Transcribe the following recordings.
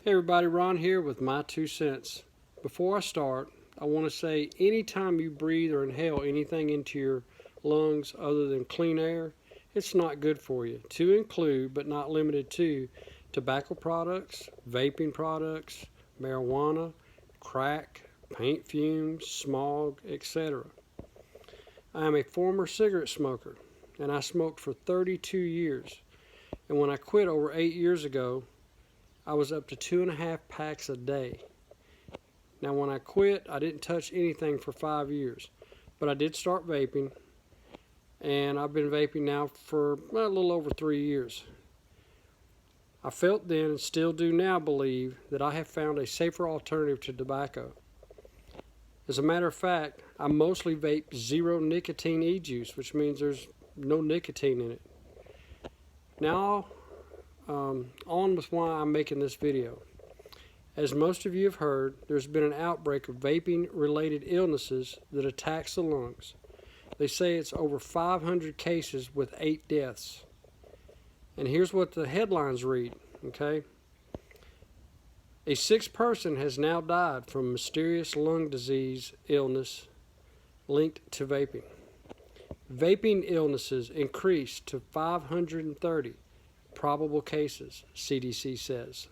Hey everybody, Ron here with my 2 cents. Before I start, I want to say anytime you breathe or inhale anything into your lungs other than clean air, it's not good for you. To include, but not limited to, tobacco products, vaping products, marijuana, crack, paint fumes, smog, etc. I am a former cigarette smoker and I smoked for 32 years. And when I quit over 8 years ago, I was up to 2.5 packs a day. Now, when I quit, I didn't touch anything for 5 years, but I did start vaping, and I've been vaping now for a little over 3 years. I felt then and still do now believe that I have found a safer alternative to tobacco. As a matter of fact, I mostly vape zero nicotine e-juice, which means there's no nicotine in it. Now, on with why I'm making this video. As most of you have heard, there's been an outbreak of vaping-related illnesses that attacks the lungs. They say it's over 500 cases with 8 deaths. And here's what the headlines read, okay? A 6th person has now died from mysterious lung disease illness linked to vaping. Vaping illnesses increased to 530 probable cases, CDC says.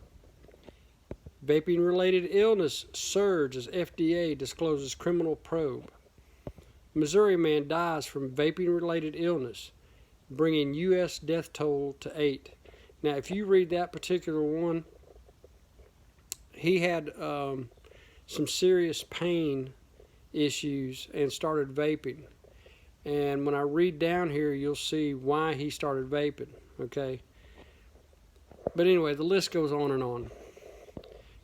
Vaping-related illness surge as FDA discloses criminal probe. Missouri man dies from vaping-related illness, bringing U.S. death toll to 8. Now, if you read that particular one, he had some serious pain issues and started vaping. And when I read down here, you'll see why he started vaping, okay? But anyway, the list goes on and on.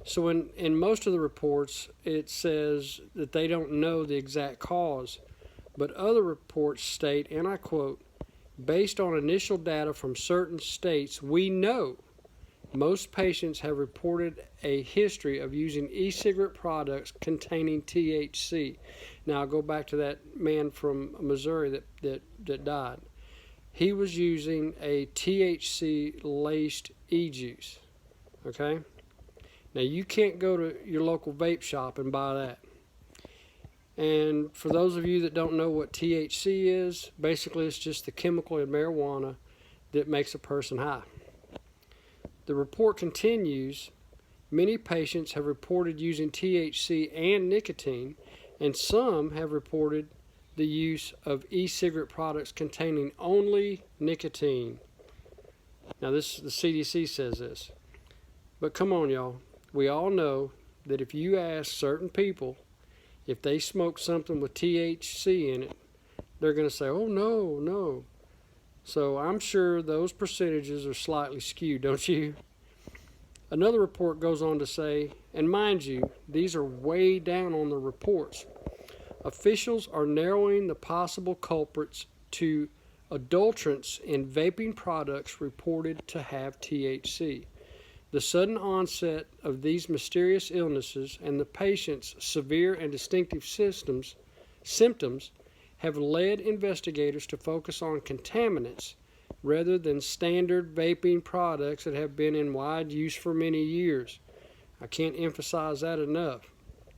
So in most of the reports, it says that they don't know the exact cause. But other reports state, and I quote, based on initial data from certain states, we know most patients have reported a history of using e-cigarette products containing THC. Now, I'll go back to that man from Missouri that died. He was using a THC-laced e-juice, okay? Now, you can't go to your local vape shop and buy that. And for those of you that don't know what THC is, basically it's just the chemical in marijuana that makes a person high. The report continues, many patients have reported using THC and nicotine, and some have reported the use of e-cigarette products containing only nicotine. Now, the CDC says this. But come on, y'all. We all know that if you ask certain people if they smoke something with THC in it, they're going to say, oh, no, no. So I'm sure those percentages are slightly skewed, don't you? Another report goes on to say, and mind you, these are way down on the reports. Officials are narrowing the possible culprits to adulterants in vaping products reported to have THC. The sudden onset of these mysterious illnesses and the patient's severe and distinctive symptoms have led investigators to focus on contaminants rather than standard vaping products that have been in wide use for many years. I can't emphasize that enough.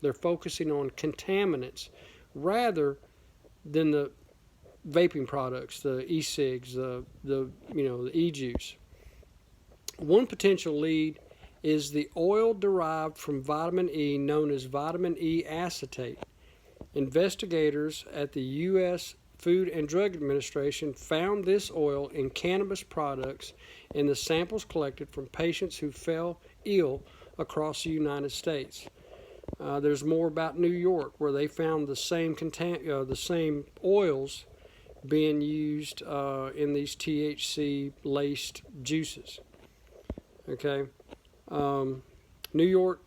They're focusing on contaminants rather than the vaping products, the e-cigs, the e-juice. One potential lead is the oil derived from vitamin E known as vitamin E acetate. Investigators at the U.S. Food and Drug Administration found this oil in cannabis products in the samples collected from patients who fell ill across the United States. There's more about New York, where they found the same oils being used in these THC-laced juices. Okay, New York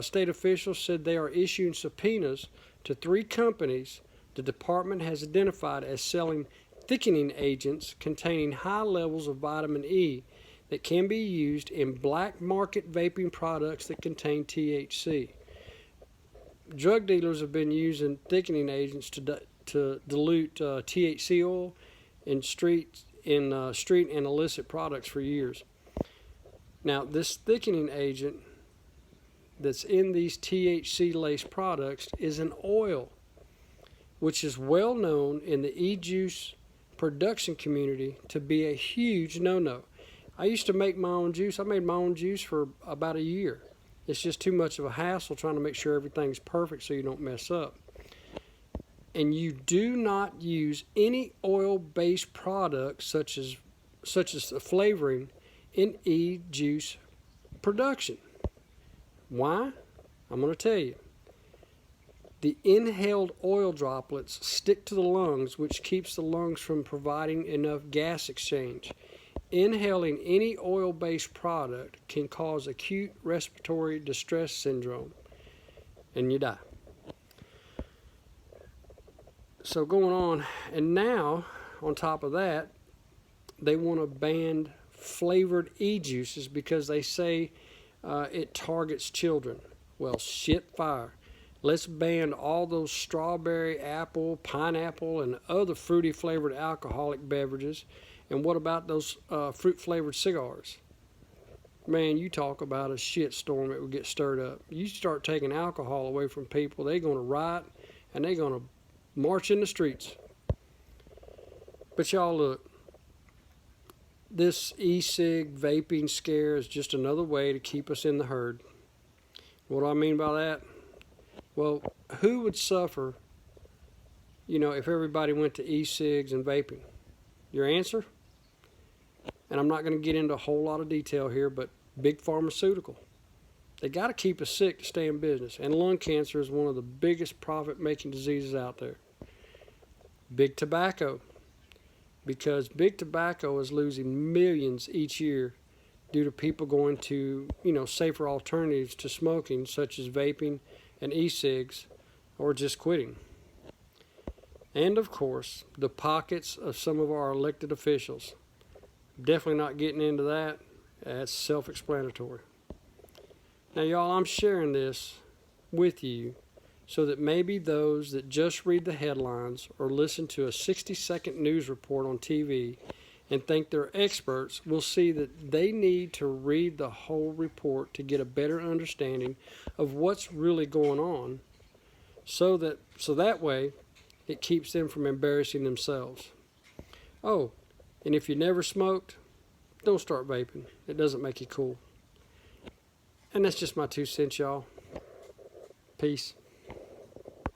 state officials said they are issuing subpoenas to 3 companies the department has identified as selling thickening agents containing high levels of vitamin E that can be used in black market vaping products that contain THC. Drug dealers have been using thickening agents to dilute THC oil in street and illicit products for years. Now, this thickening agent that's in these THC-laced products is an oil, which is well known in the e-juice production community to be a huge no-no. I used to make my own juice. I made my own juice for about a year. It's just too much of a hassle trying to make sure everything's perfect so you don't mess up. And you do not use any oil-based products such as the flavoring in e-juice production. Why? I'm going to tell you. The inhaled oil droplets stick to the lungs, which keeps the lungs from providing enough gas exchange. Inhaling any oil-based product can cause acute respiratory distress syndrome, and you die. So going on, and now, on top of that, they want to ban flavored e-juices because they say it targets children. Well, shit fire. Let's ban all those strawberry, apple, pineapple, and other fruity flavored alcoholic beverages. And what about those fruit flavored cigars? Man, you talk about a shit storm that would get stirred up. You start taking alcohol away from people, they're going to riot and they're going to march in the streets. But y'all look, this e-cig vaping scare is just another way to keep us in the herd. What do I mean by that? Well, who would suffer, if everybody went to e-cigs and vaping? Your answer? And I'm not going to get into a whole lot of detail here, but big pharmaceutical. They got to keep us sick to stay in business. And lung cancer is one of the biggest profit-making diseases out there. Big tobacco. Because big tobacco is losing millions each year due to people going to, safer alternatives to smoking, such as vaping and e-cigs, or just quitting. And of course, the pockets of some of our elected officials. Definitely not getting into that. That's self-explanatory. Now, y'all, I'm sharing this with you so that maybe those that just read the headlines or listen to a 60-second news report on TV and think they're experts will see that they need to read the whole report to get a better understanding of what's really going on so that way it keeps them from embarrassing themselves. Oh, and if you never smoked, don't start vaping. It doesn't make you cool. And that's just my 2 cents, y'all. Peace.